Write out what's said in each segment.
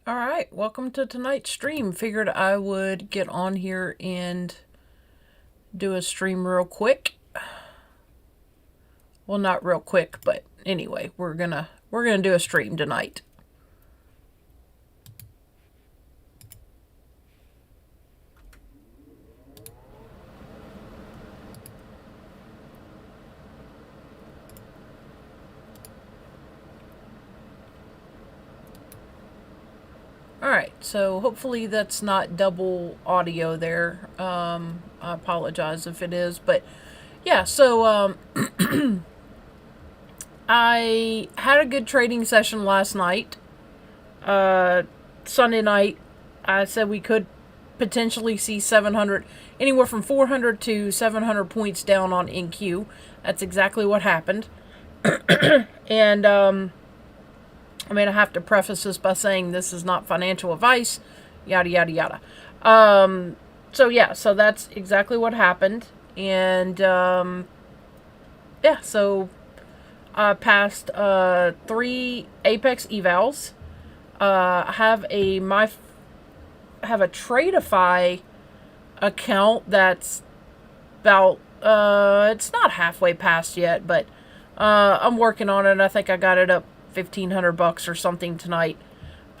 Alright, welcome to tonight's stream. Figured I would get on here and do a stream real quick. Well, not real quick, but anyway, we're gonna do a stream tonight. Alright, so hopefully that's not double audio there. I apologize if it is, but yeah, so I had a good trading session last night. Sunday night, I said we could potentially see 700, anywhere from 400 to 700 points down on NQ. That's exactly what happened. And I have to preface this by saying this is not financial advice, yada yada yada. So that's exactly what happened. And so I passed 3 Apex evals. I have a Tradeify account that's about it's not halfway past yet, but I'm working on it. I think I got it up $1,500 or something tonight.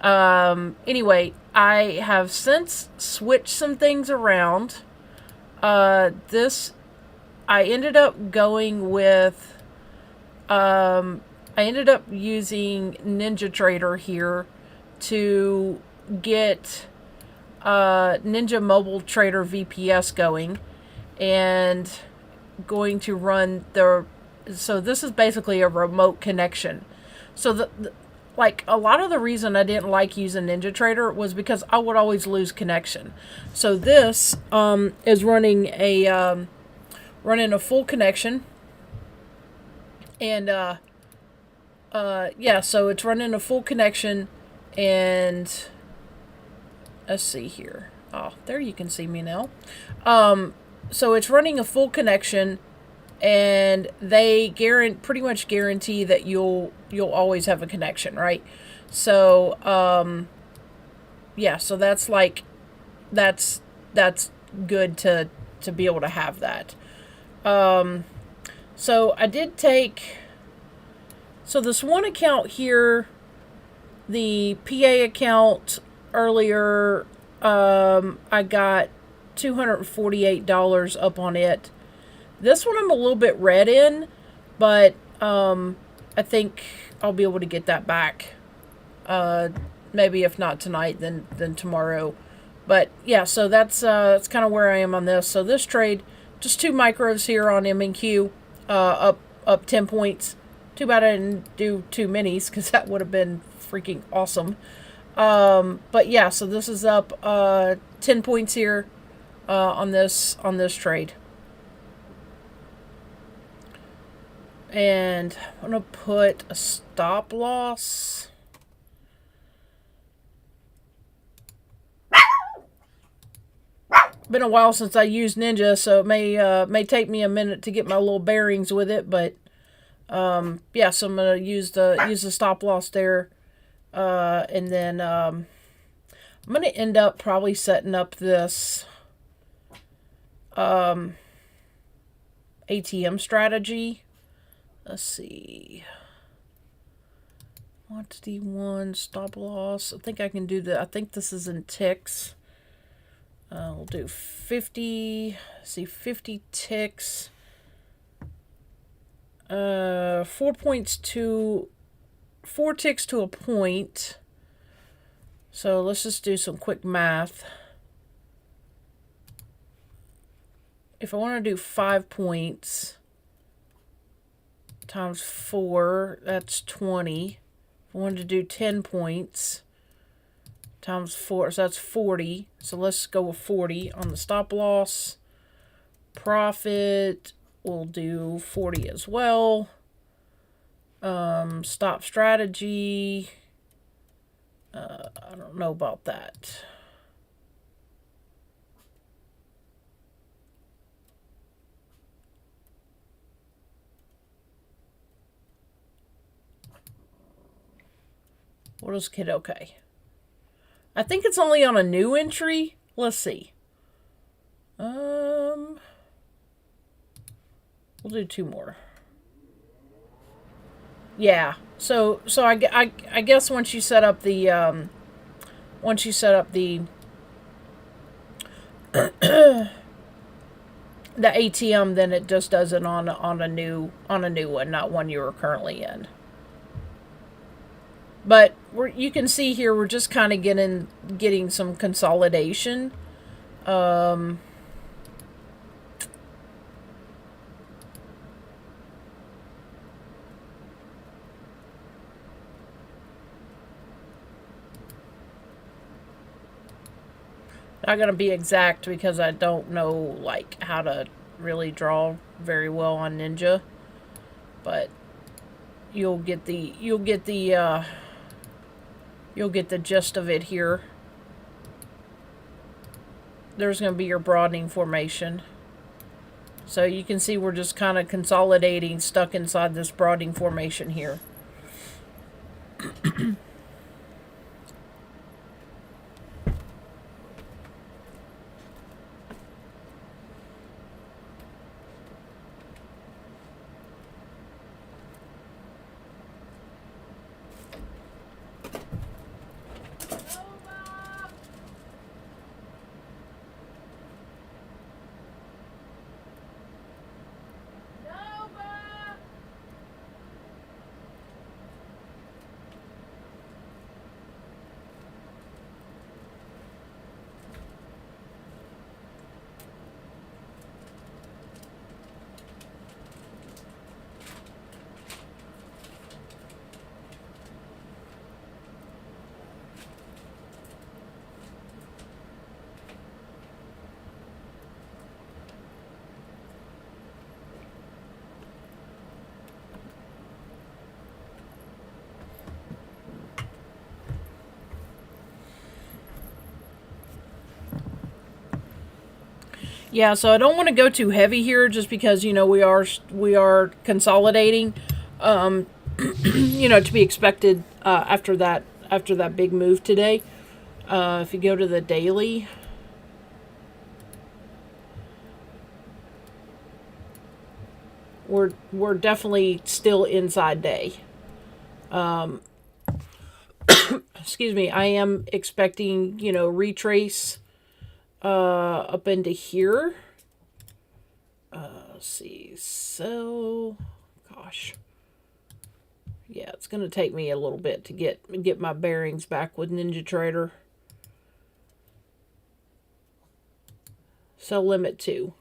Anyway, I have since switched some things around. I ended up going with I ended up using NinjaTrader here to get Ninja Mobile Trader VPS going, and going to run so this is basically a remote connection. So like a lot of the reason I didn't like using NinjaTrader was because I would always lose connection. So this is running a full connection, and so it's running a full connection, and let's see here. Oh, there you can see me now. So it's running a full connection, and they pretty much guarantee that you'll always have a connection, right? So so that's good to be able to have that. So I did take this one account here, the PA account earlier. I got $248 up on it. This one I'm a little bit red in, but I think I'll be able to get that back. Maybe if not tonight, then tomorrow. But yeah, so that's kind of where I am on this. So this trade, just 2 micros here on MNQ, up 10 points. Too bad I didn't do 2 minis, because that would have been freaking awesome. But yeah, so this is up 10 points here on this trade. And I'm going to put a stop loss. Been a while since I used Ninja, so it may take me a minute to get my little bearings with it, but so I'm going to use the stop loss there. And then I'm going to end up probably setting up this ATM strategy. Let's see. Quantity 1, stop loss. I think I can do I think this is in ticks. We'll do 50. See, 50 ticks. 4 ticks to a point. So let's just do some quick math. If I want to do 5 points times 4, that's 20. If I wanted to do 10 points times 4, so that's 40. So let's go with 40 on the stop loss. Profit, we'll do 40 as well. Stop strategy, I don't know about that. What else, kid? Okay. I think it's only on a new entry. Let's see. We'll do 2 more. Yeah. So I guess once you set up the the ATM, then it just does it on a new one, not one you are currently in. But you can see here we're just kind of getting some consolidation. Not gonna be exact because I don't know like how to really draw very well on Ninja, but you'll get the gist of it here. There's gonna be your broadening formation. So you can see we're just kind of consolidating, stuck inside this broadening formation here. Yeah, so I don't want to go too heavy here, just because we are consolidating. To be expected after that big move today. If you go to the daily, we're definitely still inside day. Excuse me. I am expecting retrace up into here. Let's see. So, gosh. Yeah, it's going to take me a little bit to get my bearings back with NinjaTrader. Sell limit 2.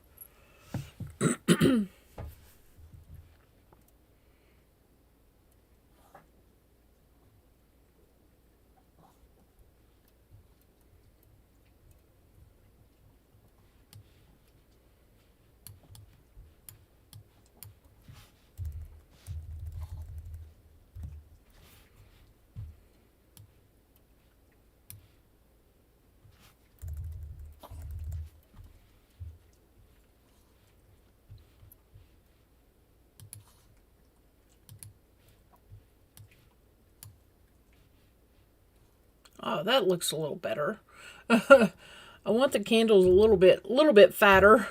Oh, that looks a little better. I want the candles a little bit fatter.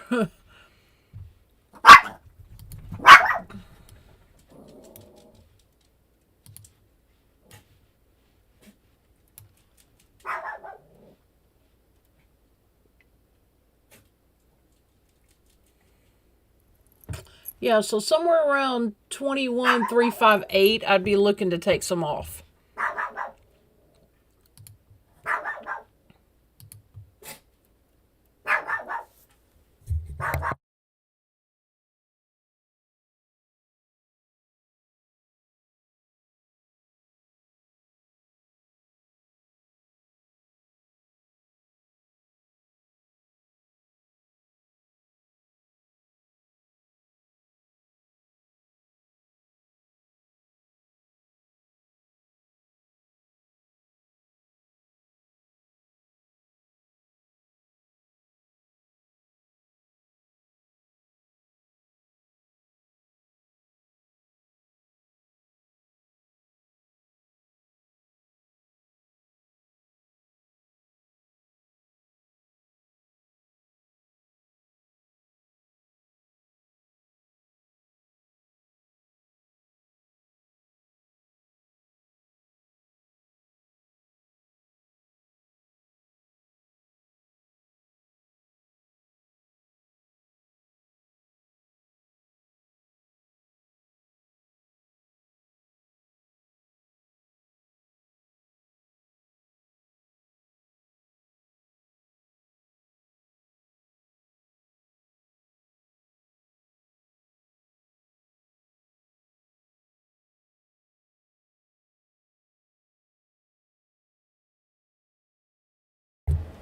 Yeah, so somewhere around 21,358, I'd be looking to take some off.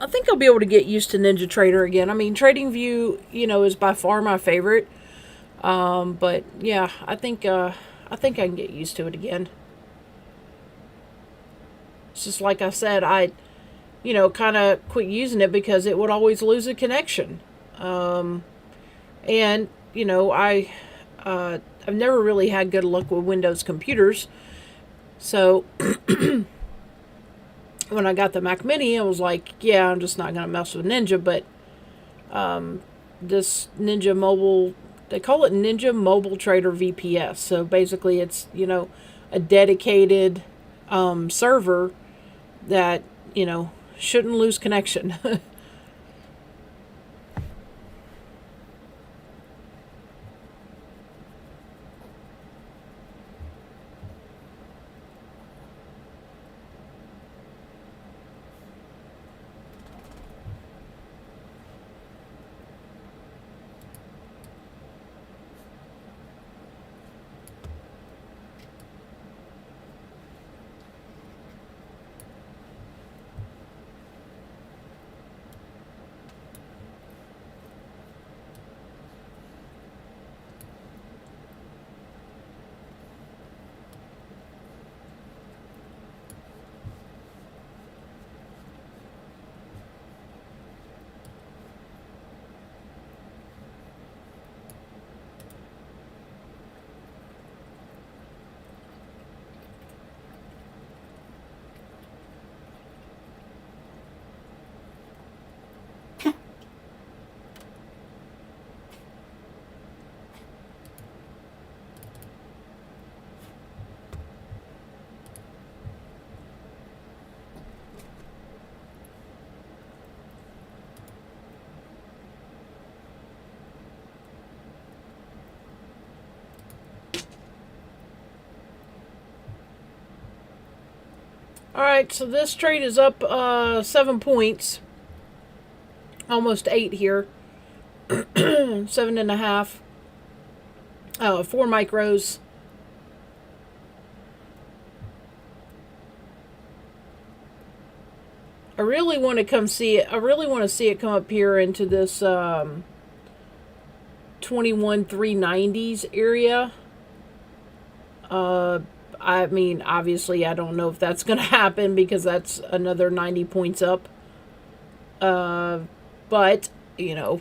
I think I'll be able to get used to NinjaTrader again. I mean, TradingView, is by far my favorite. But yeah, I think I can get used to it again. It's just like I said, I kind of quit using it because it would always lose a connection. And I've never really had good luck with Windows computers. So when I got the Mac Mini, I was like, yeah, I'm just not gonna mess with Ninja. But this Ninja Mobile, they call it Ninja Mobile Trader VPS. So basically, it's a dedicated server that shouldn't lose connection. All right, so this trade is up 7 points, almost 8 here, 7.5, 4 micros. I really want to come see it. I really want to see it come up here into this 21,390s area. I mean, obviously, I don't know if that's going to happen because that's another 90 points up. But, we'll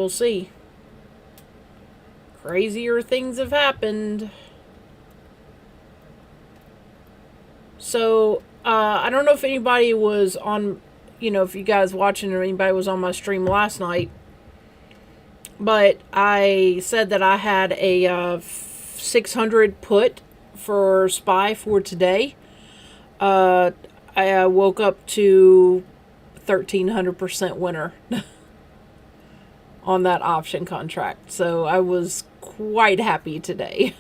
see. Crazier things have happened. So, I don't know if anybody was on, if you guys watching or anybody was on my stream last night. But I said that I had a 600 put for SPY for today. I woke up to 1,300% winner on that option contract. So I was quite happy today.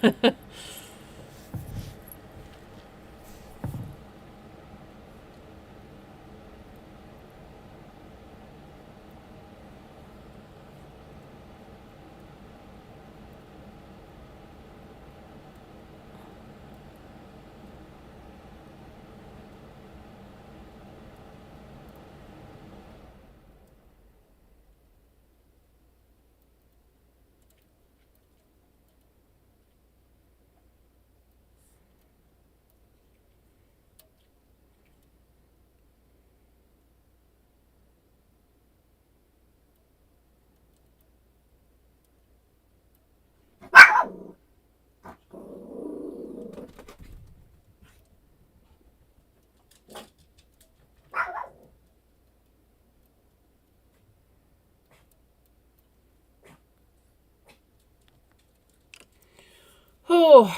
Oh,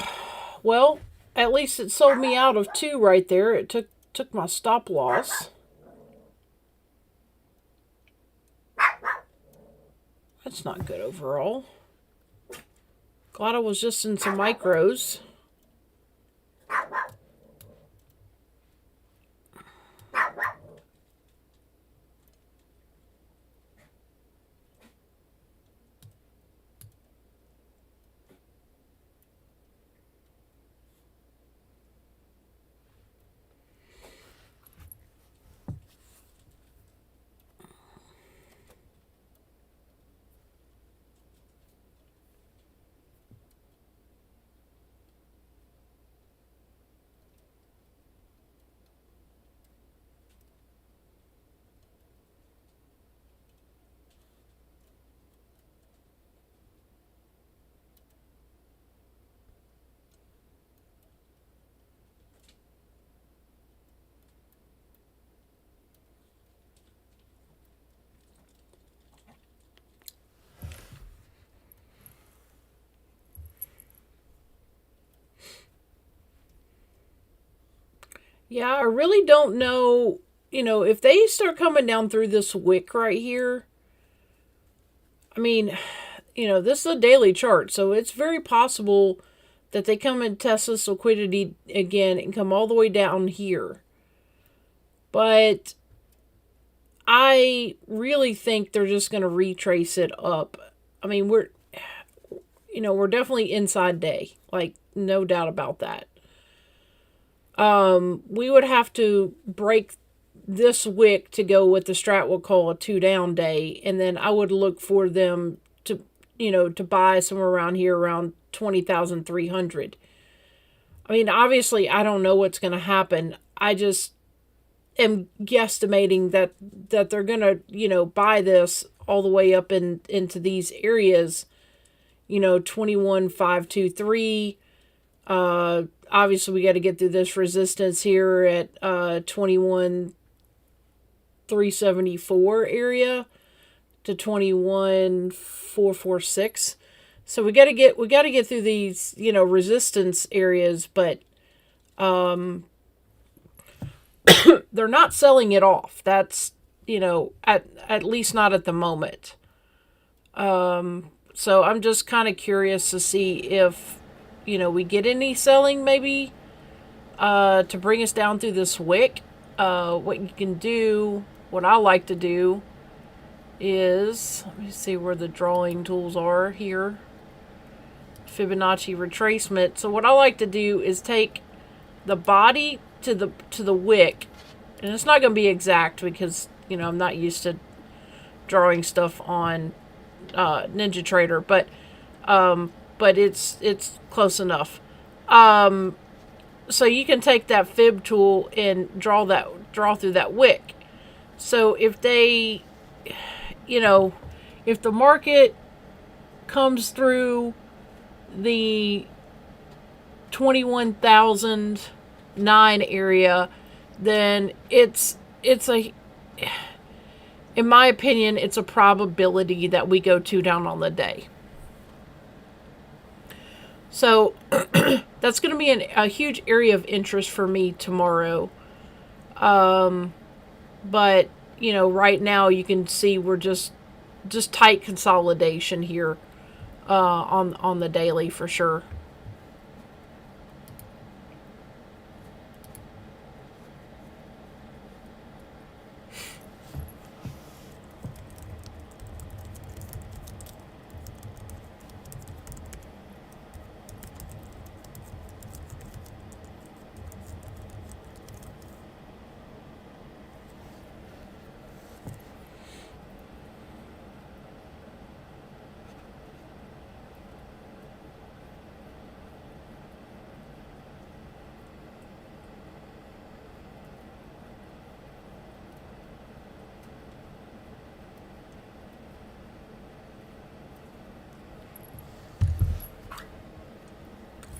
well, at least it sold me out of 2 right there. It took my stop loss. That's not good overall. Glad I was just in some micros. Yeah, I really don't know. If they start coming down through this wick right here, I mean, this is a daily chart, so it's very possible that they come and test this liquidity again and come all the way down here. But I really think they're just going to retrace it up. I mean, we're definitely inside day, like no doubt about that. We would have to break this wick to go what the strat would call a two down day, and then I would look for them to to buy somewhere around here around 20,300. I mean, obviously I don't know what's going to happen. I just am guesstimating that they're going to, buy this all the way up into these areas, 21,523. Obviously we got to get through this resistance here at 21,374 area to 21,446. So we got to get through these, resistance areas, but they're not selling it off. That's, at least not at the moment. So I'm just kind of curious to see if, we get any selling maybe to bring us down through this wick. What you can do, what I like to do is, let me see where the drawing tools are here. Fibonacci retracement. So what I like to do is take the body to the wick, and it's not going to be exact because I'm not used to drawing stuff on NinjaTrader, but it's close enough. So you can take that fib tool and draw through that wick. So if they, if the market comes through the 21,009 area, then it's a, in my opinion, it's a probability that we go two down on the day. So that's going to be a huge area of interest for me tomorrow. But right now you can see we're just tight consolidation here on the daily for sure.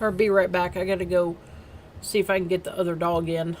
Or be right back. I gotta go see if I can get the other dog in.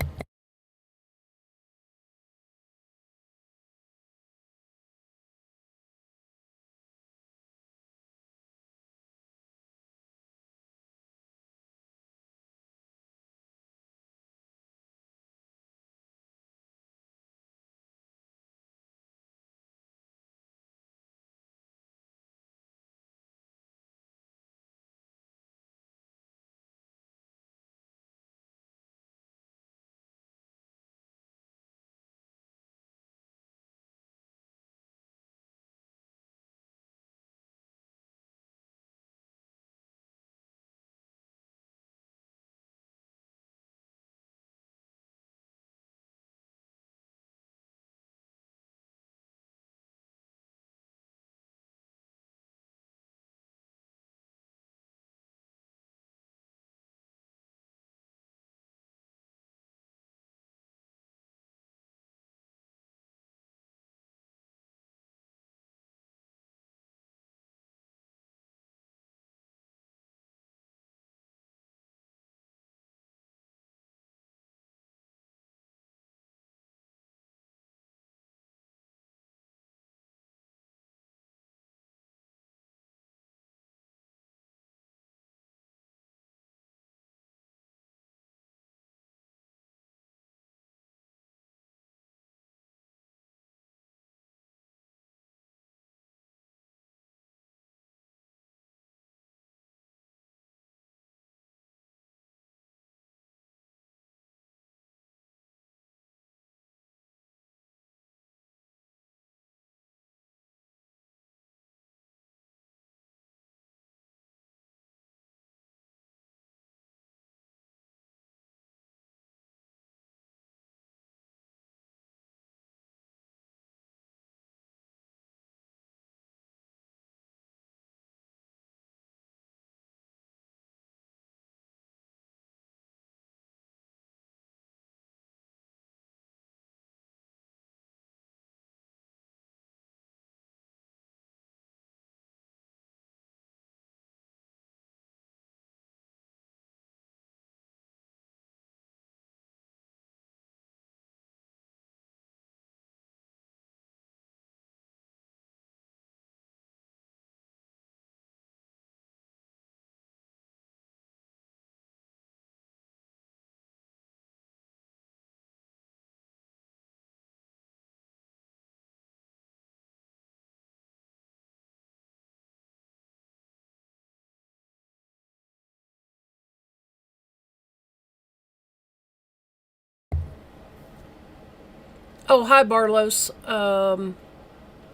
Oh, hi, Barlos.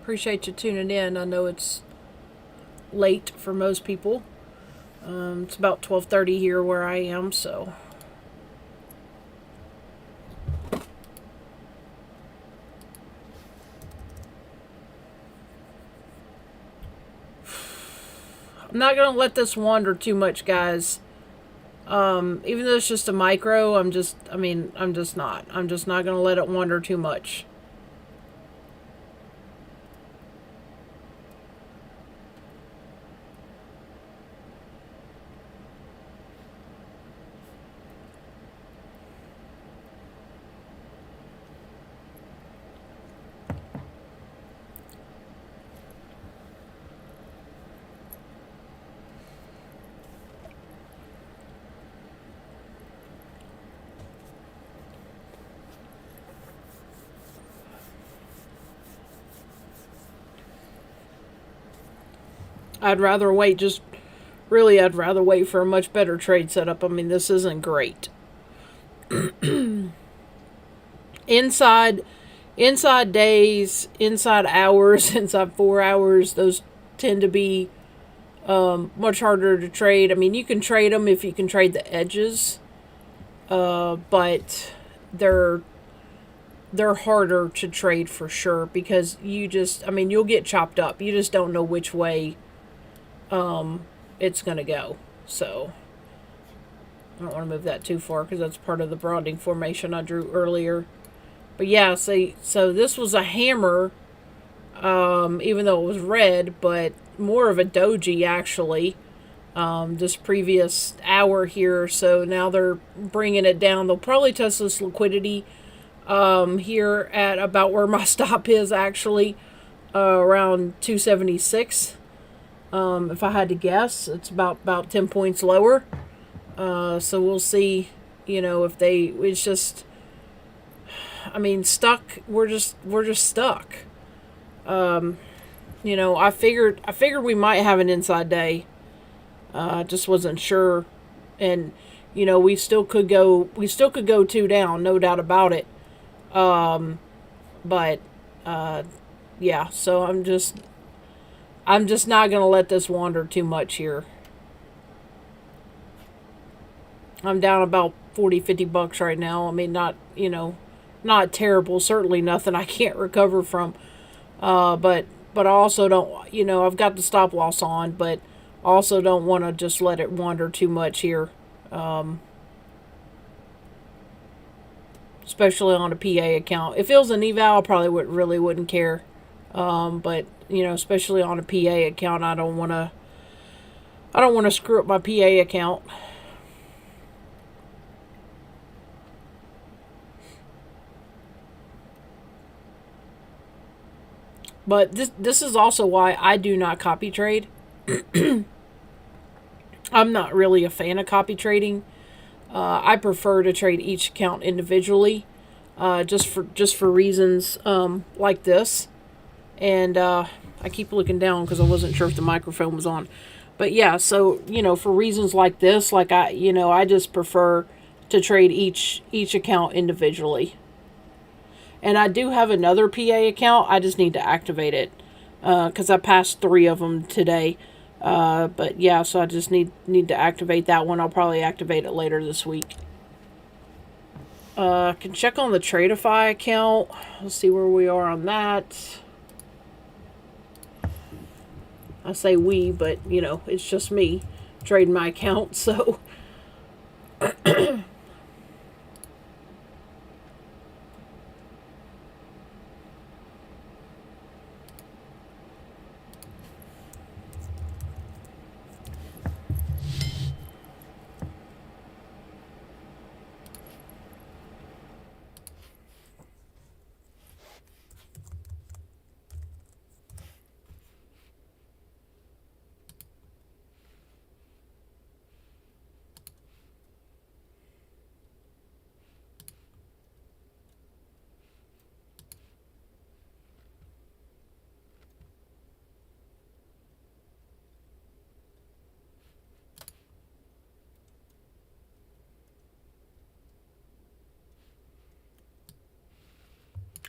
Appreciate you tuning in. I know it's late for most people. It's about 12:30 here where I am, so I'm not gonna let this wander too much, guys. Even though it's just a micro, I'm just not. I'm just not gonna let it wander too much. I'd rather wait. I'd rather wait for a much better trade setup. I mean, this isn't great. inside inside days, inside hours, inside 4 hours, those tend to be much harder to trade. I mean, you can trade them if you can trade the edges, but they're they're harder to trade for sure because you'll get chopped up. You just don't know which way it's gonna go. So I don't want to move that too far because that's part of the broadening formation I drew earlier. But yeah, so this was a hammer, even though it was red, but more of a doji actually. This previous hour here, so now they're bringing it down. They'll probably test this liquidity here at about where my stop is actually, around 276. If I had to guess, it's about 10 points lower. So we'll see. If they, it's just, I mean, stuck. We're just stuck. I figured we might have an inside day. Just wasn't sure, and we still could go two down, no doubt about it. But yeah, so I'm just not gonna let this wander too much here. I'm down about 40-50 bucks right now. I mean, not terrible. Certainly nothing I can't recover from. But I also don't. I've got the stop loss on, but also don't want to just let it wander too much here. Um, Especially on a PA account. If it was an eval, I probably really wouldn't care. But especially on a PA account, I don't want to. I don't want to screw up my PA account. But this is also why I do not copy trade. I'm not really a fan of copy trading. I prefer to trade each account individually, just for reasons like this. And I keep looking down because I wasn't sure if the microphone was on. But yeah, so for reasons like this, like I just prefer to trade each account individually. And I do have another PA account. I just need to activate it because I passed 3 of them today. But yeah, so I just need to activate that one. I'll probably activate it later this week. I can check on the Tradeify account. Let's see where we are on that. I say we, but it's just me trading my account. So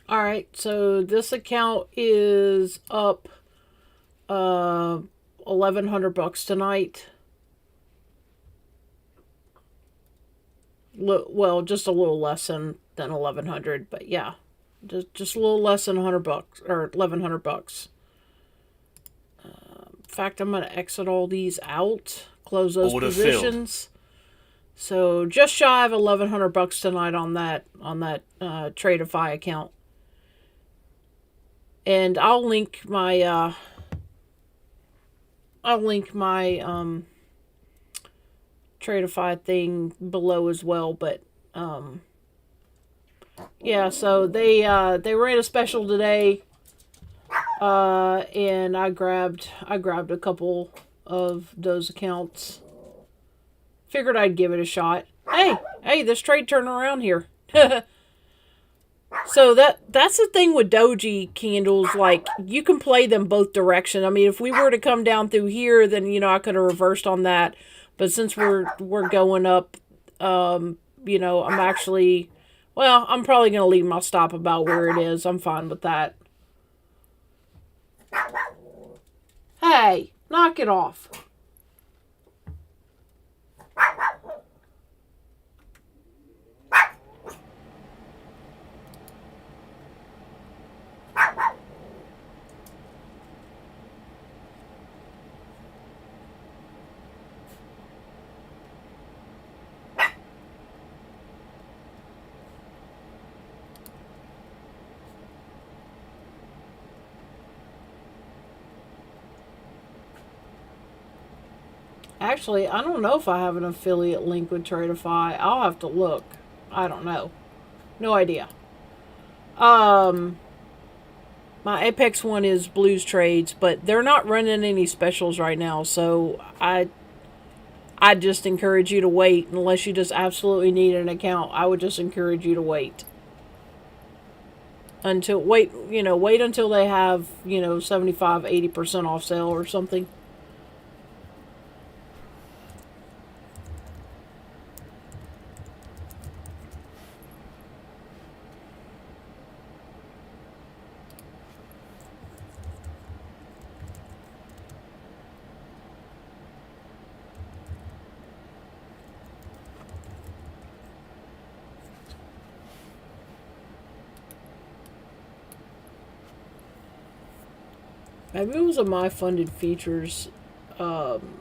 All right, so this account is up 1,100 bucks tonight. Well, just a little less than 1,100, but yeah, just a little less than 100 bucks or 1,100 bucks. In fact, I'm gonna exit all these out, close those Order filled. positions. So just shy of 1,100 bucks tonight on that Tradeify account, and I'll link my Tradeify thing below as well. But yeah, so they ran a special today, and I grabbed a couple of those accounts. Figured I'd give it a shot. Hey, this trade turning around here. So that's the thing with doji candles. Like, you can play them both directions. I mean, if we were to come down through here, then I could have reversed on that. But since we're going up, I'm actually, well, I'm probably gonna leave my stop about where it is. I'm fine with that. Hey, knock it off. Actually, I don't know if I have an affiliate link with Tradeify. I'll have to look. I don't know. No idea. Um, my Apex one is Blues Trades, but they're not running any specials right now, so I just encourage you to wait unless you just absolutely need an account. I would just encourage you to wait wait until they have 75-80% off sale or something. Maybe it was a My Funded Features. Um,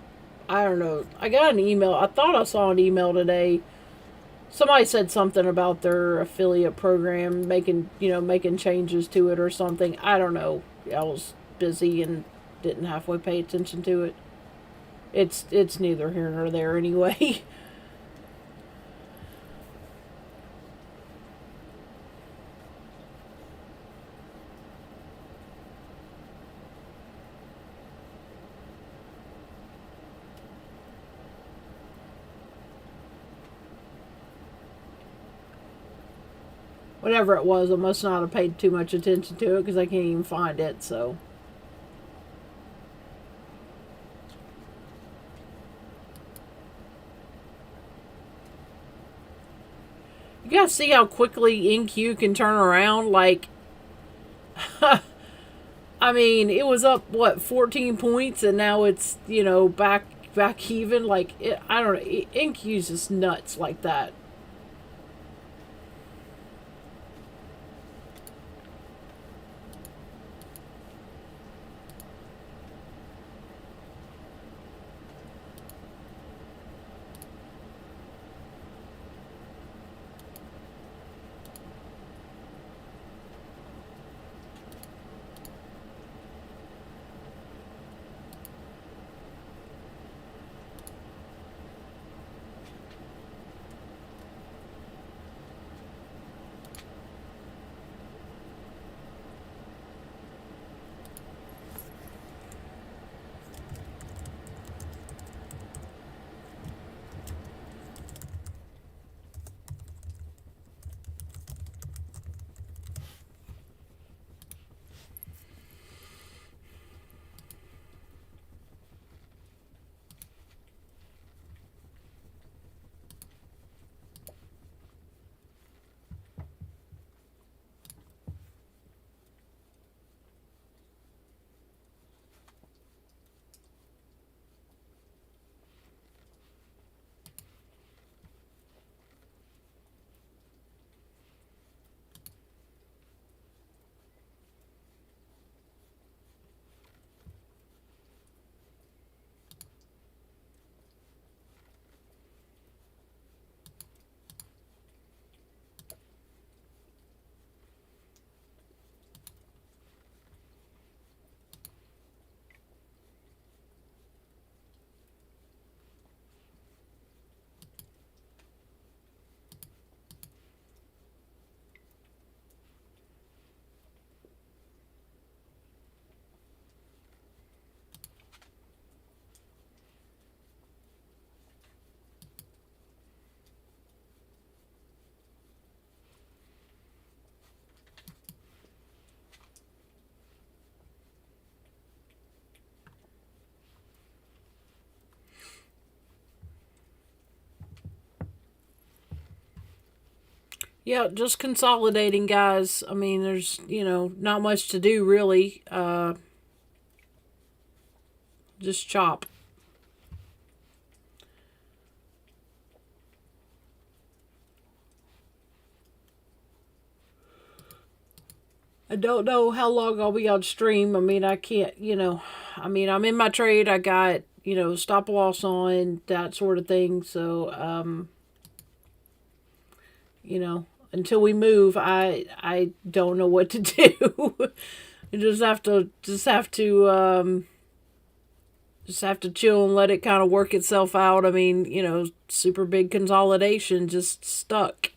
I don't know. I got an email. I thought I saw an email today. Somebody said something about their affiliate program making changes to it or something. I don't know. I was busy and didn't halfway pay attention to it. It's neither here nor there anyway. Whatever it was, I must not have paid too much attention to it because I can't even find it. So you guys see how quickly NQ can turn around. Like, I mean, it was up what 14 points, and now it's back even. Like, I don't know. NQ's just nuts like that. Yeah, just consolidating, guys. I mean, there's, not much to do really. Just chop. I don't know how long I'll be on stream. I mean, I can't, I'm in my trade. I got, stop loss on, that sort of thing. So, until we move, I don't know what to do. You just have to chill and let it kind of work itself out. I mean, super big consolidation just stuck.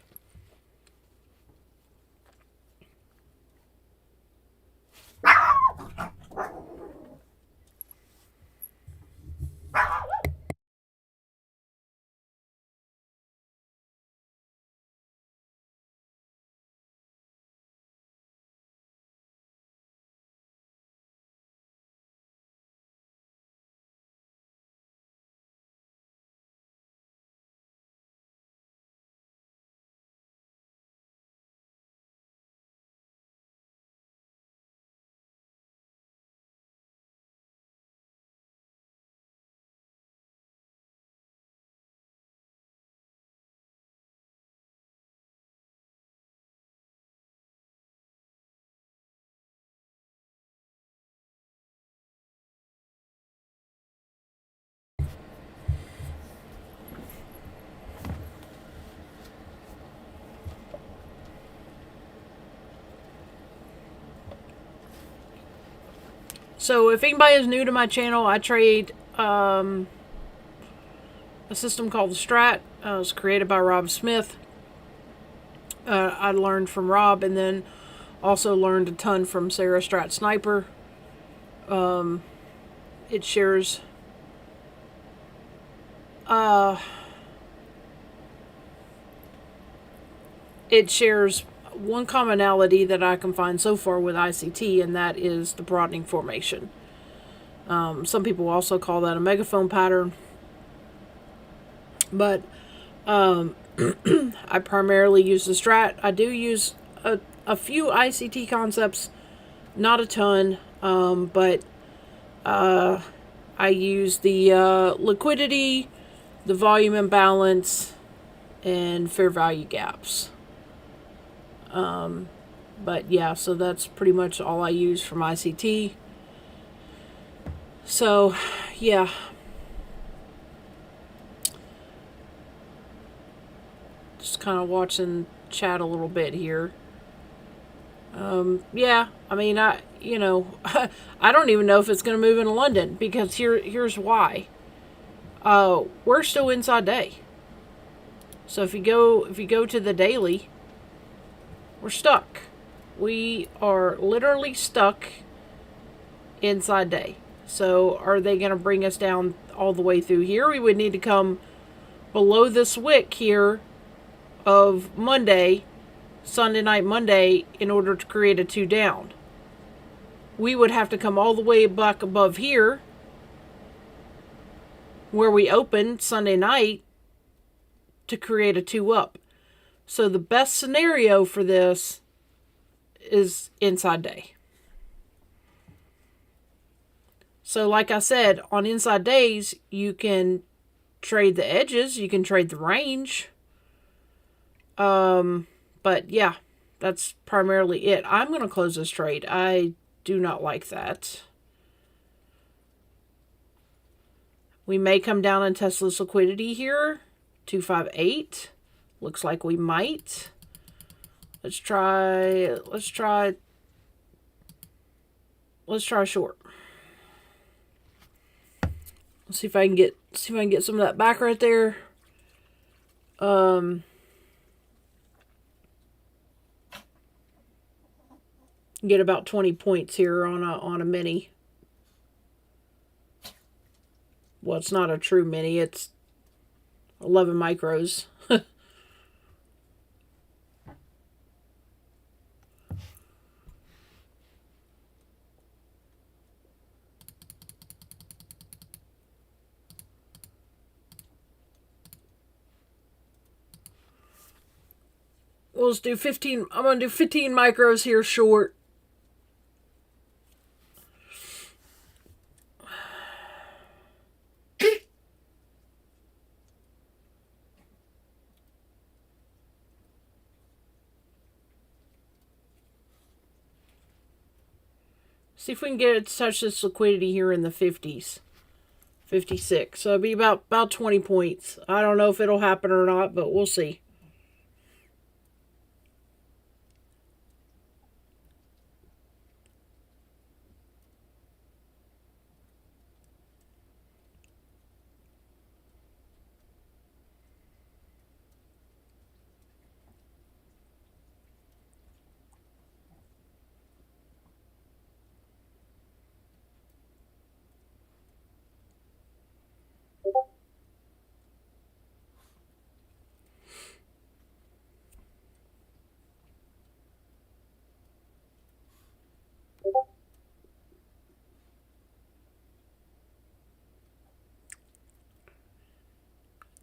So if anybody is new to my channel, I trade a system called the Strat. It was created by Rob Smith. I learned from Rob, and then also learned a ton from Sarah Strat Sniper. It shares uh, it shares one commonality that I can find so far with ICT, and that is the broadening formation. Some people also call that a megaphone pattern, but I primarily use the Strat. I do use a few ICT concepts, not a ton, but I use the liquidity, the volume imbalance, and fair value gaps. But yeah, so that's pretty much all I use from ICT. So, yeah. Just kind of watching chat a little bit here. Yeah, I mean, I don't even know if it's going to move into London, because here's why. We're still inside day. So if you go to the daily, we're stuck. We are literally stuck inside day. So are they going to bring us down all the way through here? We would need to come below this wick here of Monday, Sunday night Monday, in order to create a 2 down. We would have to come all the way back above here where we opened Sunday night to create a 2 up. So the best scenario for this is inside day. So like I said, on inside days, you can trade the edges, you can trade the range. But yeah, that's primarily it. I'm going to close this trade. I do not like that. We may come down and test this liquidity here. 258. Looks like we might. Let's try short. Let's see if I can get some of that back right there. Get about 20 points here on a mini. Well, it's not a true mini. It's 11 micros. we'll just do 15. I'm going to do 15 micros here short. See if we can get it to touch this liquidity here in the 50s. 56. So it'll be about 20 points. I don't know if it'll happen or not, but we'll see.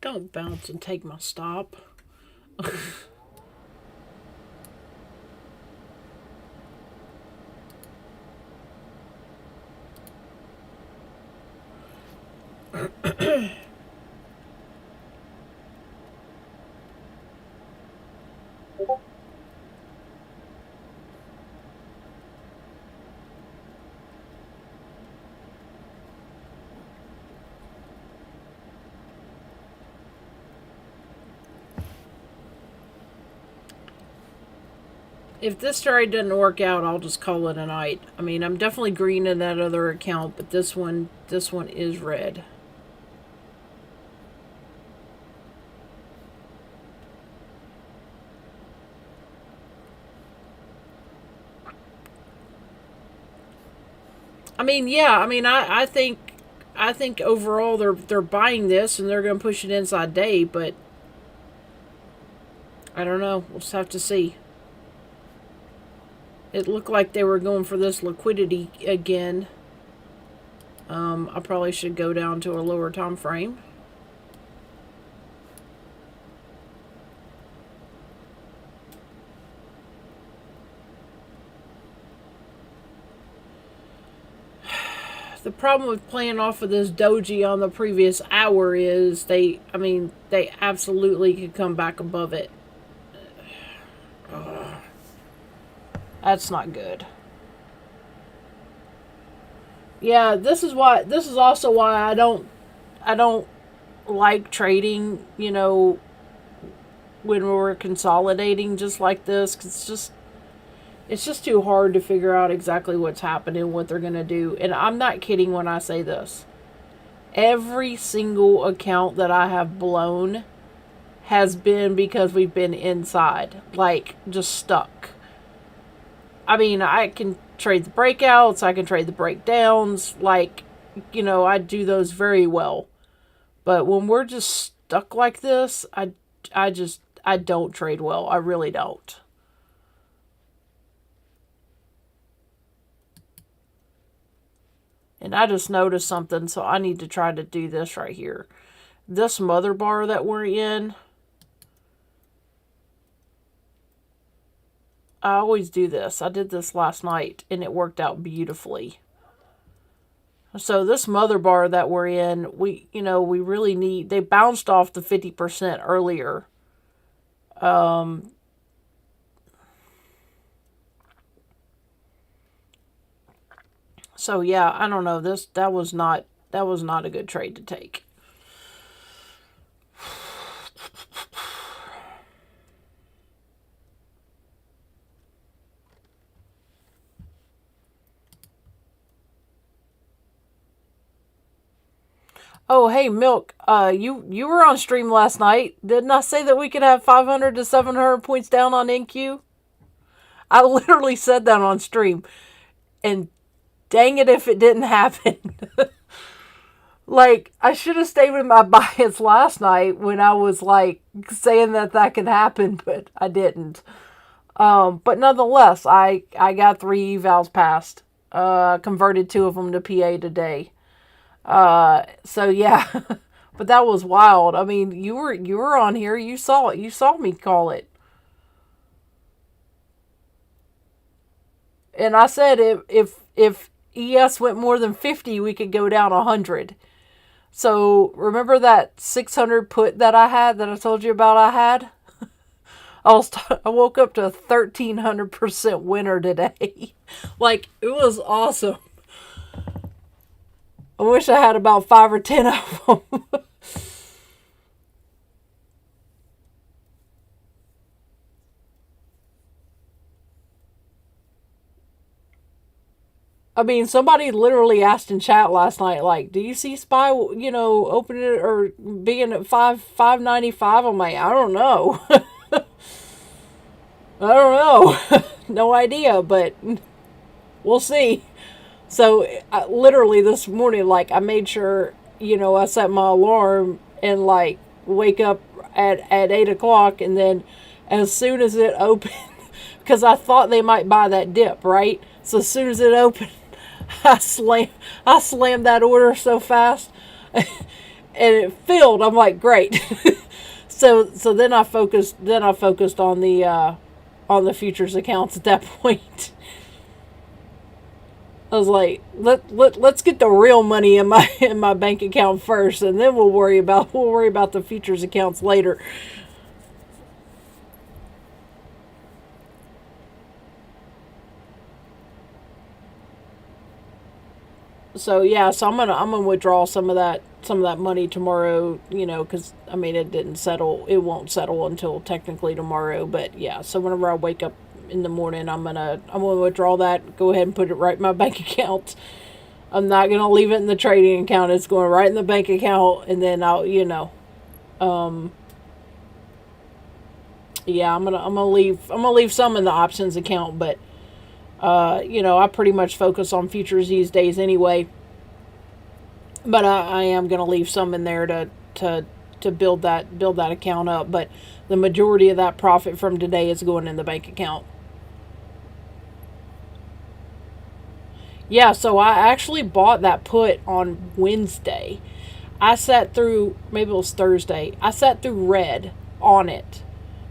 Don't bounce and take my stop. If this trade doesn't work out, I'll just call it a night. I mean, I'm definitely green in that other account, but this one is red. I mean, yeah. I mean, I think overall they're buying this and they're going to push it inside day, but I don't know. We'll just have to see. It looked like they were going for this liquidity again. I probably should go down to a lower time frame. The problem with playing off of this doji on the previous hour is they absolutely could come back above it. That's not good. Yeah, this is also why I don't like trading, when we're consolidating just like this, cuz it's just too hard to figure out exactly what's happening, what they're going to do. And I'm not kidding when I say this. Every single account that I have blown has been because we've been inside, like just stuck. I mean, I can trade the breakouts, I can trade the breakdowns, like, I do those very well. But when we're just stuck like this, I don't trade well. I really don't. And I just noticed something, so I need to try to do this right here. This mother bar that we're in, I always do this. I did this last night, and it worked out beautifully. So this mother bar that we're in, we really need... They bounced off the 50% earlier. So yeah, I don't know. That was not a good trade to take. Oh, hey, Milk, you were on stream last night. Didn't I say that we could have 500 to 700 points down on NQ? I literally said that on stream. And dang it if it didn't happen. Like, I should have stayed with my bias last night when I was, like, saying that could happen, but I didn't. But nonetheless, I got 3 evals passed. Converted 2 of them to PA today. So yeah, but that was wild. I mean, you were on here. You saw it. You saw me call it. And I said if ES went more than 50, we could go down 100. So remember that 600 put that I had that I told you about I had? I woke up to a 1,300% winner today. Like, it was awesome. I wish I had about 5 or 10 of them. I mean, somebody literally asked in chat last night, like, do you see Spy, opening it or being at 595? I'm like, I don't know. I don't know. No idea, but we'll see. So, literally this morning, like, I made sure, I set my alarm and, like, wake up at 8 o'clock. And then as soon as it opened, because I thought they might buy that dip, right? So, as soon as it opened, I slammed that order so fast. And it filled. I'm like, great. So then I focused on the futures accounts at that point. I was like, let's get the real money in my bank account first, and then we'll worry about the futures accounts later. So yeah, so I'm gonna withdraw some of that money tomorrow, because I mean it won't settle until technically tomorrow, but yeah. So whenever I wake up in the morning, I'm gonna withdraw that, go ahead and put it right in my bank account. I'm not gonna leave it in the trading account. It's going right in the bank account, and then yeah, I'm gonna leave some in the options account, but I pretty much focus on futures these days anyway. But I am gonna leave some in there to build that account up. But the majority of that profit from today is going in the bank account. Yeah, so I actually bought that put on Wednesday. I sat through, maybe it was Thursday. I sat through red on it,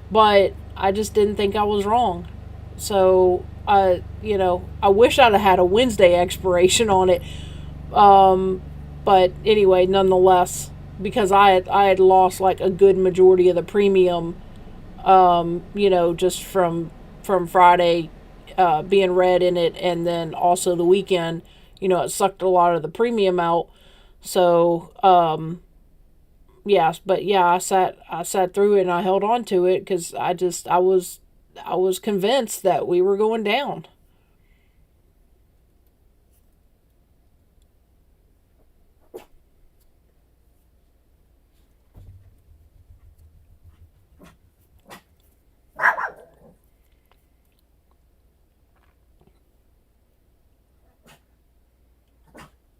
but I just didn't think I was wrong. So I wish I'd have had a Wednesday expiration on it. But anyway, nonetheless, because I had lost like a good majority of the premium, just from Friday, being red in it, and then also the weekend, it sucked a lot of the premium out. So, yes, but yeah, I sat through it and I held on to it because I was convinced that we were going down.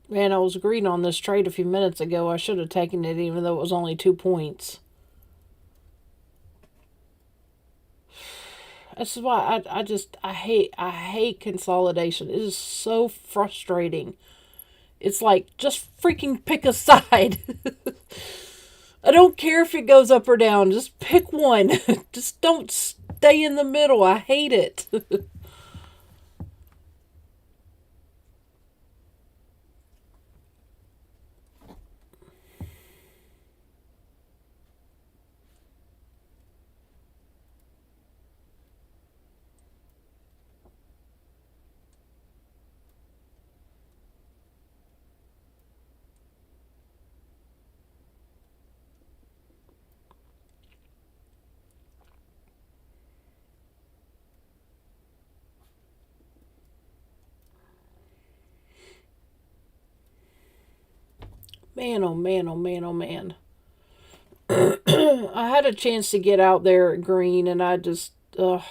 Man, I was agreeing on this trade a few minutes ago. I should have taken it even though it was only 2 points. This is why I hate consolidation. It is so frustrating. It's like, just freaking pick a side. I don't care if it goes up or down. Just pick one. Just don't stay in the middle. I hate it. Man, oh man, oh man, oh man. I had a chance to get out there at green, and I just, this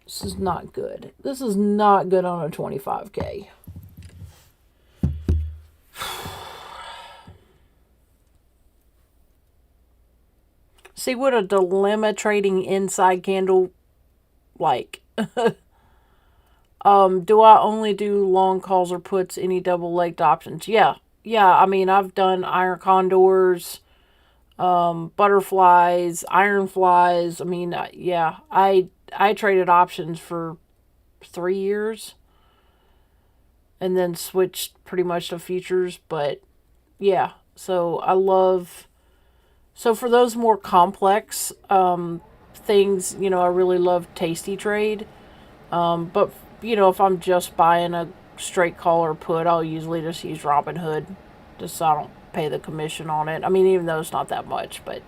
is not good. This is not good on a 25K. See what a dilemma trading inside candle like. Do I only do long calls or puts, any double-legged options? Yeah. Yeah, I mean, I've done iron condors, butterflies, iron flies. I mean, yeah, I traded options for 3 years and then switched pretty much to futures. But yeah, so I love, so for those more complex things, I really love Tasty Trade. But if I'm just buying a straight call or put, I'll usually just use Robinhood, just so I don't pay the commission on it. I mean, even though it's not that much, but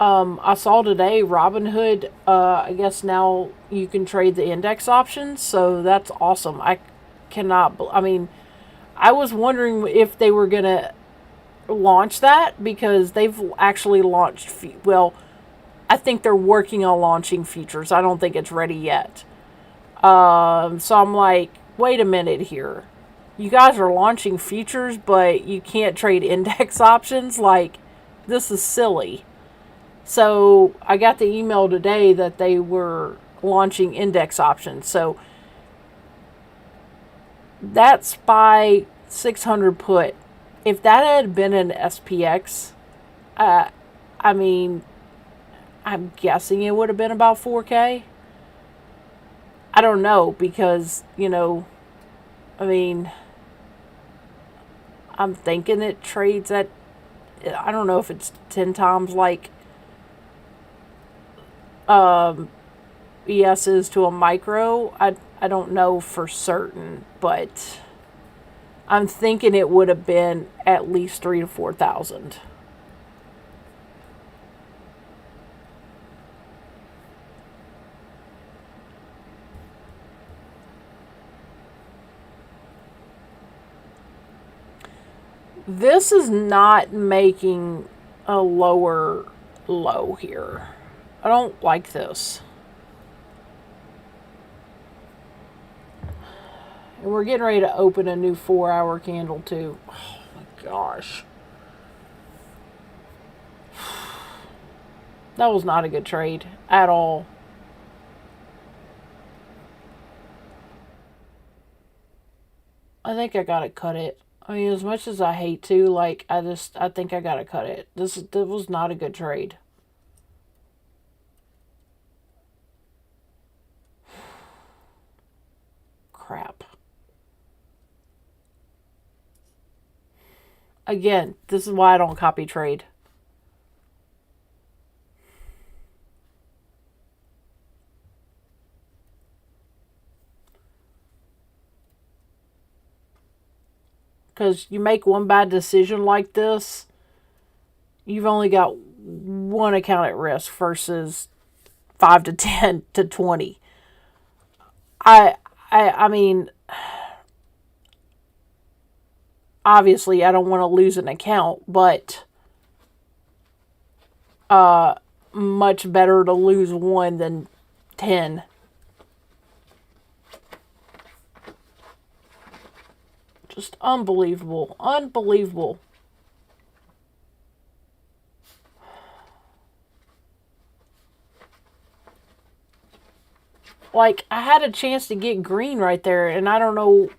I saw today Robinhood. I guess now you can trade the index options, so that's awesome. I cannot. I mean, I was wondering if they were gonna launch that because they've actually launched. Well, I think they're working on launching futures. I don't think it's ready yet. So I'm like, wait a minute here. You guys are launching futures, but you can't trade index options? Like, this is silly. So I got the email today that they were launching index options. So that SPY 600 put, if that had been an SPX, I mean, I'm guessing it would have been about 4K. I don't know because, I mean, I'm thinking it trades at, I don't know if it's 10 times like ES is to a micro. I don't know for certain, but I'm thinking it would have been at least 3,000 to 4,000. This is not making a lower low here. I don't like this. And we're getting ready to open a new 4-hour candle too. Oh my gosh. That was not a good trade at all. I think I gotta cut it. I mean, as much as I hate to, like, I think I gotta cut it. This was not a good trade. Crap. Again, this is why I don't copy trade. Because you make one bad decision like this, you've only got one account at risk versus 5 to 10 to 20. I mean, obviously I don't want to lose an account, but much better to lose one than 10. Just unbelievable. Unbelievable. Like, I had a chance to get green right there, and I don't know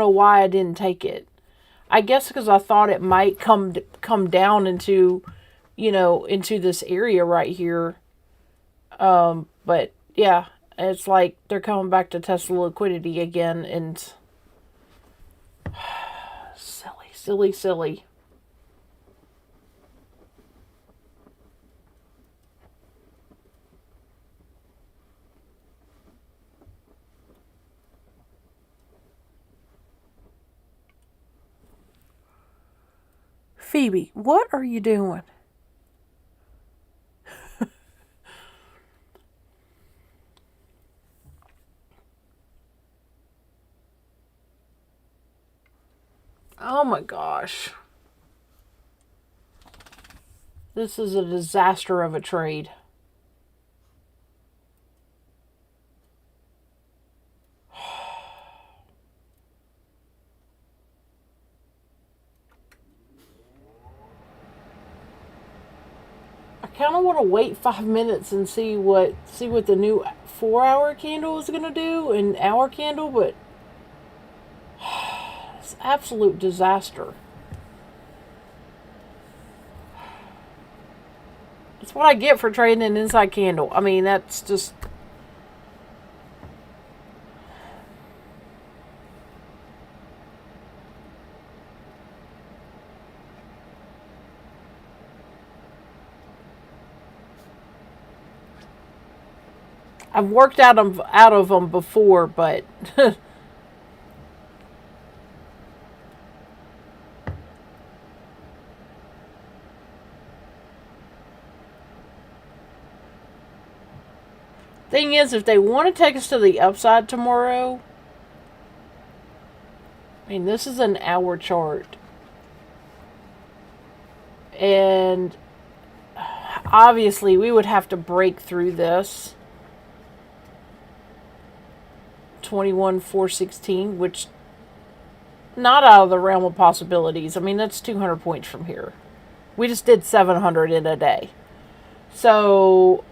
why I didn't take it. I guess because I thought it might come down into, into this area right here. But yeah, it's like they're coming back to Tesla liquidity again, and silly. Phoebe, what are you doing? Oh my gosh. This is a disaster of a trade. I kind of want to wait 5 minutes and see what the new 4-hour candle is going to do, and hour candle, but it's absolute disaster. That's what I get for trading an inside candle. I mean, that's just I've worked out of them before, but thing is, if they want to take us to the upside tomorrow, I mean, this is an hour chart. And obviously, we would have to break through this 21,416, which not out of the realm of possibilities. I mean, that's 200 points from here. We just did 700 in a day. So,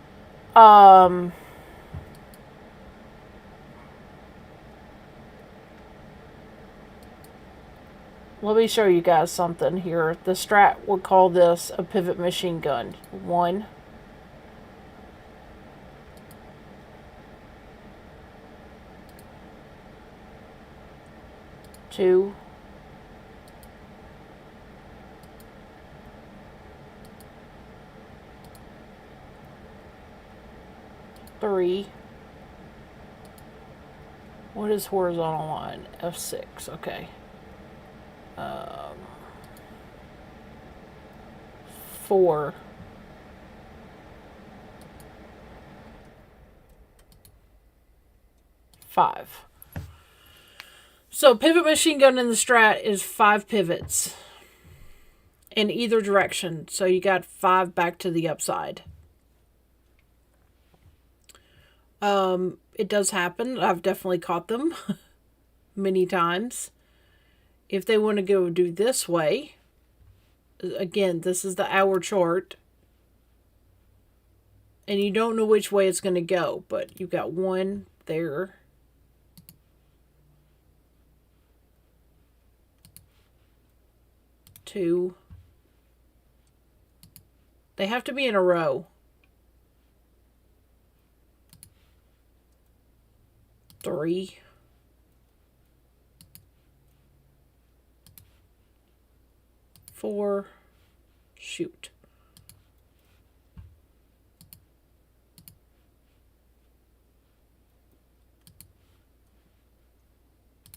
let me show you guys something here. The strat would call this a pivot machine gun. 1, 2, 3. What is horizontal line? F6. Okay. 4. 5. So pivot machine gun in the strat is 5 pivots in either direction. So you got 5 back to the upside. It does happen. I've definitely caught them many times. If they want to go do this way, again, this is the hour chart. And you don't know which way it's going to go, but you've got 1 there. 2. They have to be in a row. 3. 4. Shoot.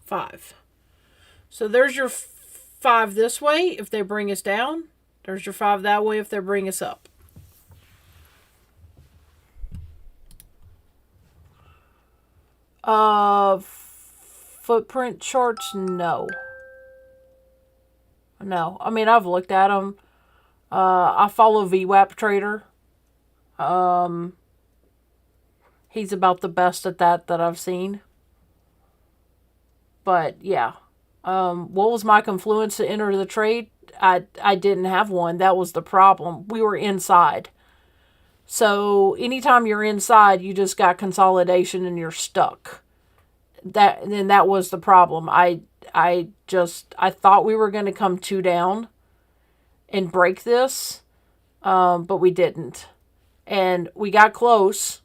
5. So there's your 5 this way if they bring us down. There's your 5 that way if they bring us up. Footprint charts? No. No. I mean, I've looked at them. I follow VWAP Trader. He's about the best at that I've seen. But, yeah. What was my confluence to enter the trade? I didn't have one. That was the problem. We were inside. So anytime you're inside, you just got consolidation and you're stuck. That was the problem. I thought we were going to come 2 down and break this, but we didn't. And we got close.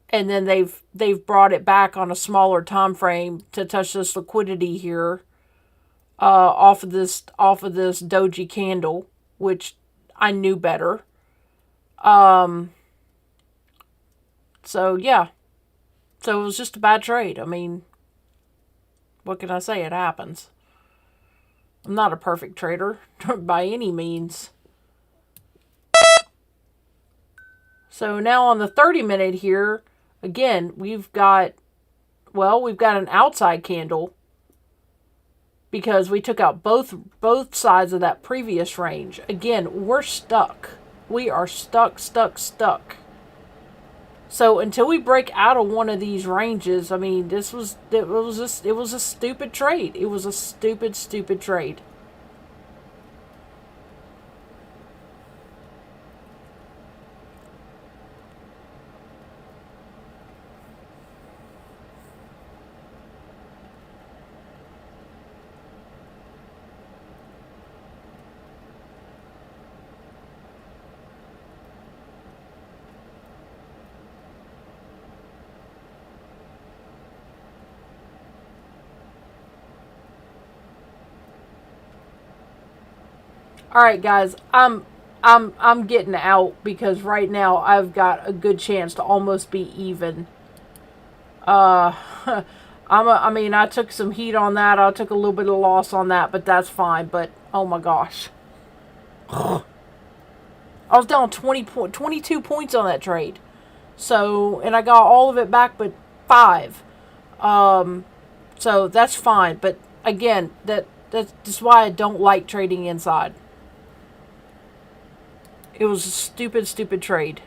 And then they've brought it back on a smaller time frame to touch this liquidity here, off of this doji candle, which I knew better. So yeah. So it was just a bad trade. I mean, what can I say? It happens. I'm not a perfect trader by any means. So now on the 30-minute here, again, we've got an outside candle because we took out both sides of that previous range. Again, we're stuck. We are stuck. So until we break out of one of these ranges, I mean, it was a stupid trade. It was a stupid trade. All right, guys, I'm I'm getting out because right now I've got a good chance to almost be even. Uh, I mean, I took some heat on that. I took a little bit of loss on that, but that's fine. But oh my gosh, I was down 22 points on that trade. So, and I got all of it back, but 5. So that's fine. But again, that's why I don't like trading inside. It was a stupid trade.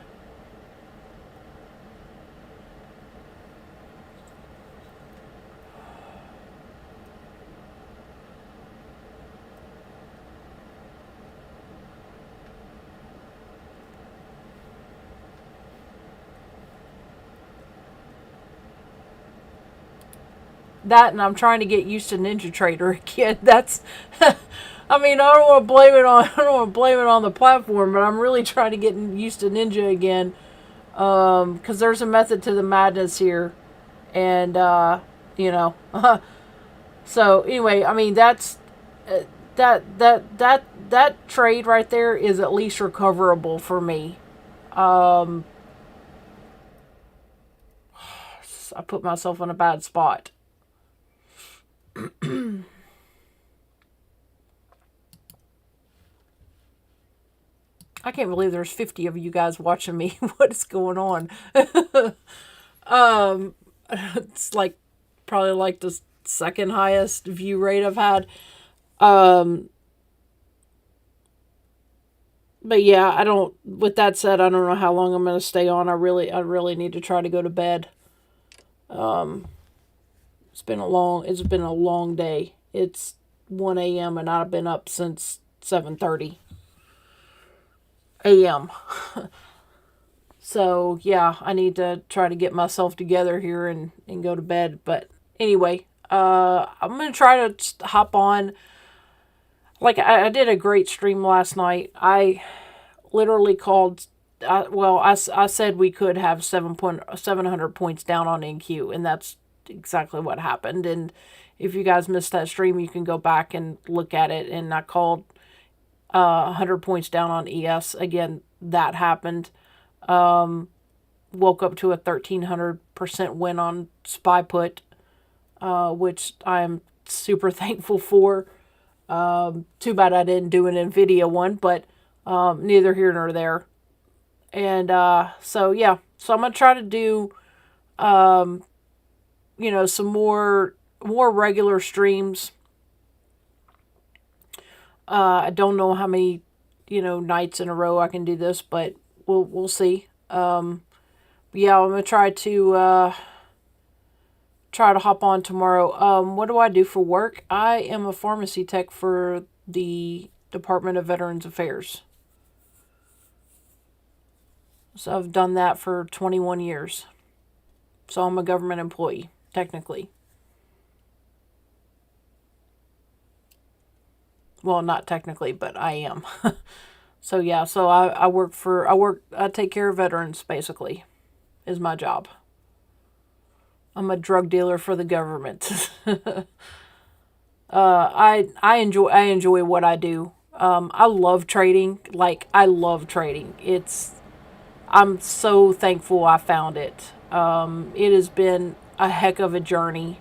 That, and I'm trying to get used to Ninja Trader again. That's, I mean, I don't want to blame it on I don't want to blame it on the platform, but I'm really trying to get used to Ninja again. Because there's a method to the madness here, and you know, so anyway, I mean that trade right there is at least recoverable for me. Um, I put myself in a bad spot. I can't believe there's 50 of you guys watching me. What is going on? um, it's like probably like the second highest view rate I've had. Um, but yeah, I don't. With that said, I don't know how long I'm going to stay on. I really need to try to go to bed. Um, it's been a long day. It's 1 a.m. and I've been up since 7:30 a.m. So yeah, I need to try to get myself together here and go to bed. But anyway, I'm gonna try to hop on. Like I did a great stream last night. I literally called. I said we could have 700 points down on NQ, and that's exactly what happened. And if you guys missed that stream, you can go back and look at it. And I called 100 points down on ES. Again, that happened. Woke up to a 1,300% win on SPY put, which I'm super thankful for. Too bad I didn't do an NVIDIA one, but neither here nor there. And so yeah, so I'm gonna try to do some more regular streams. I don't know how many nights in a row I can do this, but we'll see. Yeah, I'm gonna try to hop on tomorrow. What do I do for work? I am a pharmacy tech for the Department of Veterans Affairs. So I've done that for 21 years. So I'm a government employee, technically. Well, not technically, but I am. So yeah, so I take care of veterans, basically, is my job. I'm a drug dealer for the government. I enjoy what I do. I love trading. Like, I love trading. I'm so thankful I found it. It has been a heck of a journey,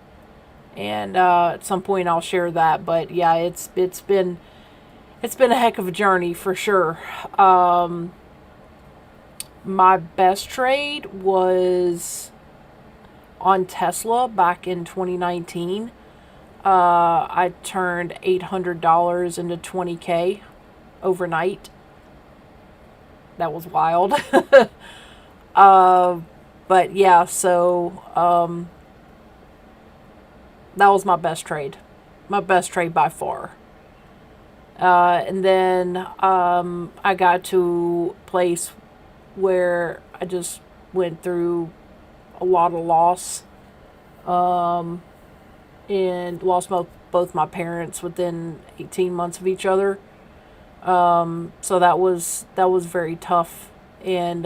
and at some point I'll share that. But yeah, it's been a heck of a journey for sure. My best trade was on Tesla back in 2019. I turned $800 into 20K overnight. That was wild. But yeah, so that was my best trade. My best trade by far. And then I got to a place where I just went through a lot of loss. And lost both my parents within 18 months of each other. So that was very tough, and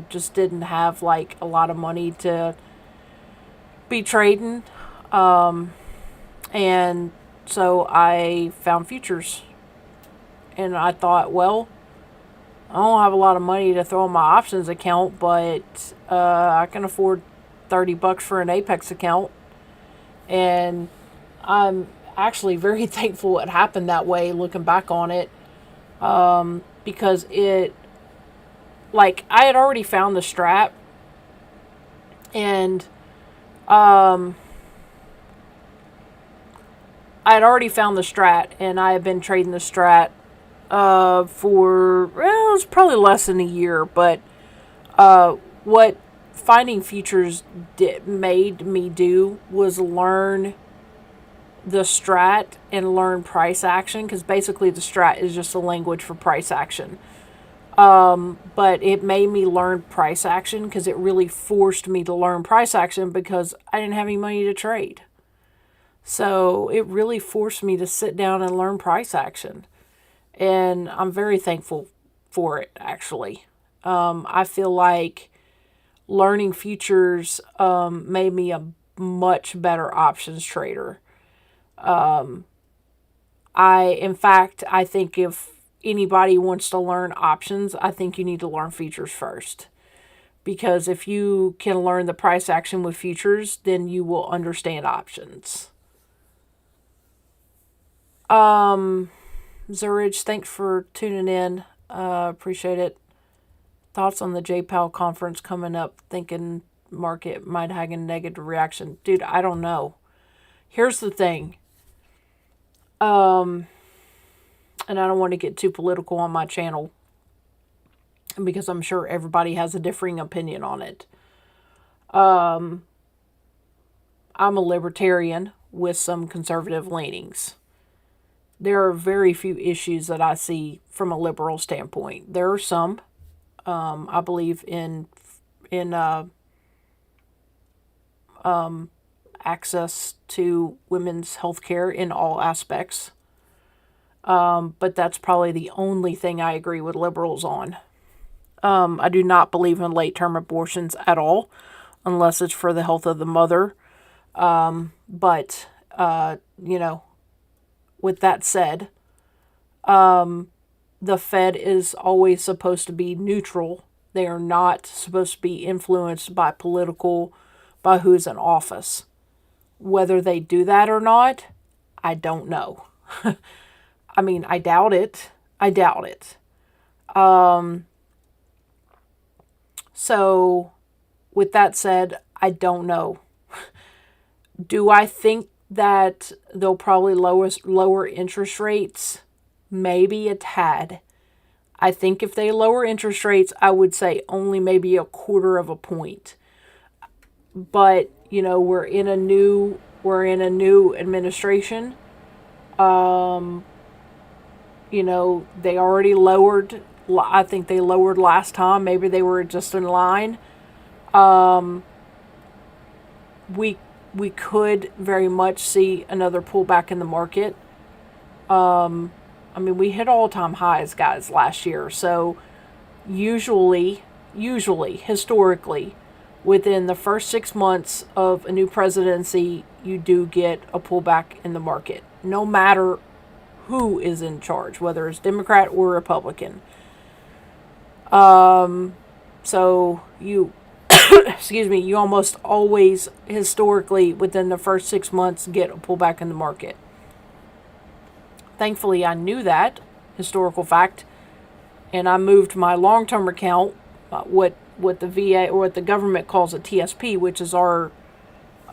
just didn't have like a lot of money to be trading, and so I found futures, And I thought, well, I don't have a lot of money to throw in my options account, but I can afford $30 for an Apex account. And I'm actually very thankful it happened that way, looking back on it, because I had already found the strat, and I had already found the strat, and I have been trading the strat for, well, it was probably less than a year, but what finding futures made me do was learn the strat and learn price action, because basically the strat is just a language for price action. But it made me learn price action because it really forced me to learn price action because I didn't have any money to trade. So it really forced me to sit down and learn price action. And I'm very thankful for it, actually. I feel like learning futures made me a much better options trader. I think if anybody wants to learn options, I think you need to learn futures first. Because if you can learn the price action with futures, then you will understand options. Zurich, thanks for tuning in. Appreciate it. Thoughts on the J-Powell conference coming up? Thinking market might have a negative reaction. Dude, I don't know. Here's the thing. And I don't want to get too political on my channel, because I'm sure everybody has a differing opinion on it. I'm a libertarian with some conservative leanings. There are very few issues that I see from a liberal standpoint. There are some. I believe in access to women's health care in all aspects. But that's probably the only thing I agree with liberals on. I do not believe in late-term abortions at all, unless it's for the health of the mother. But with that said, the Fed is always supposed to be neutral. They are not supposed to be influenced by who's in office. Whether they do that or not, I don't know. I mean, I doubt it. So, with that said, I don't know. Do I think that they'll probably lower interest rates? Maybe a tad. I think if they lower interest rates, I would say only maybe 1/4 of a point. But, we're in a new administration. They already lowered. I think they lowered last time. Maybe they were just in line. We could very much see another pullback in the market. We hit all-time highs, guys, last year. So usually, historically, within the first 6 months of a new presidency, you do get a pullback in the market, no matter who is in charge, whether it's Democrat or Republican. So you, you almost always, historically, within the first 6 months, get a pullback in the market. Thankfully, I knew that historical fact, and I moved my long-term account, what the VA or what the government calls a TSP, which is our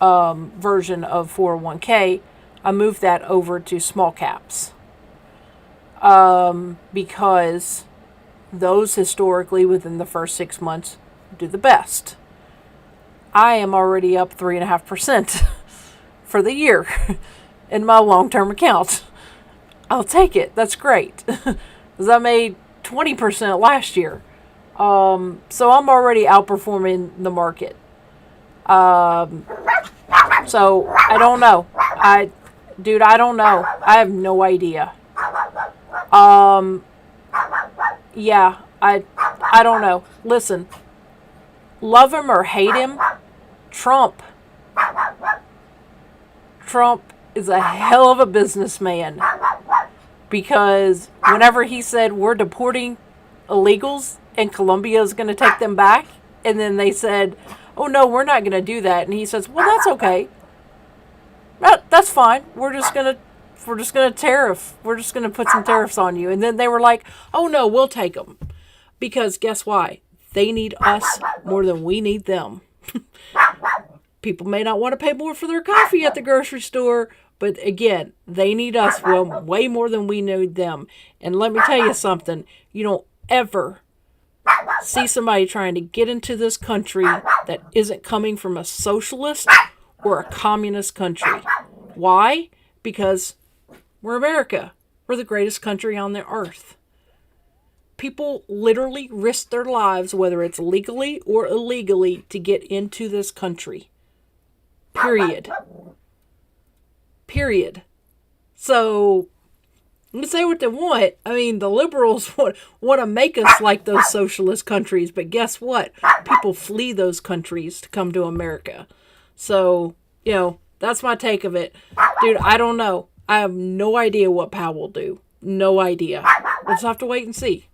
version of 401k. I moved that over to small caps because those historically within the first 6 months do the best. I am already up 3.5% for the year in my long-term account. I'll take it. That's great. Because I made 20% last year. So I'm already outperforming the market. So I don't know. I don't know. I have no idea. Yeah, I don't know. Listen, love him or hate him, Trump is a hell of a businessman. because whenever he said we're deporting illegals and Colombia is going to take them back, and then they said, oh no, we're not going to do that, and he says, well, that's okay. That's fine. We're just gonna tariff. We're just gonna put some tariffs on you. And then they were like, oh no, we'll take them, because guess why? They need us more than we need them. People may not want to pay more for their coffee at the grocery store, but again, they need us way more than we need them. And let me tell you something: you don't ever see somebody trying to get into this country that isn't coming from a socialist or a communist country. Why? Because we're America. We're the greatest country on the earth. People literally risk their lives, whether it's legally or illegally, to get into this country. Period. Period. So, you can say what they want. I mean, the liberals want to make us like those socialist countries, but guess what? People flee those countries to come to America. So, that's my take of it. Dude, I don't know. I have no idea what Powell will do. No idea. We'll just have to wait and see.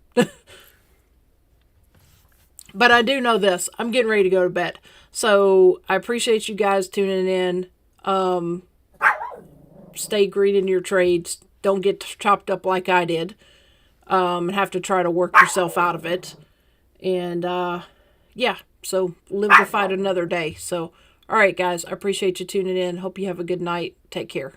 But I do know this. I'm getting ready to go to bed. So, I appreciate you guys tuning in. Stay green in your trades. Don't get chopped up like I did. And have to try to work yourself out of it. And, so live to fight another day. So, all right, guys, I appreciate you tuning in. Hope you have a good night. Take care.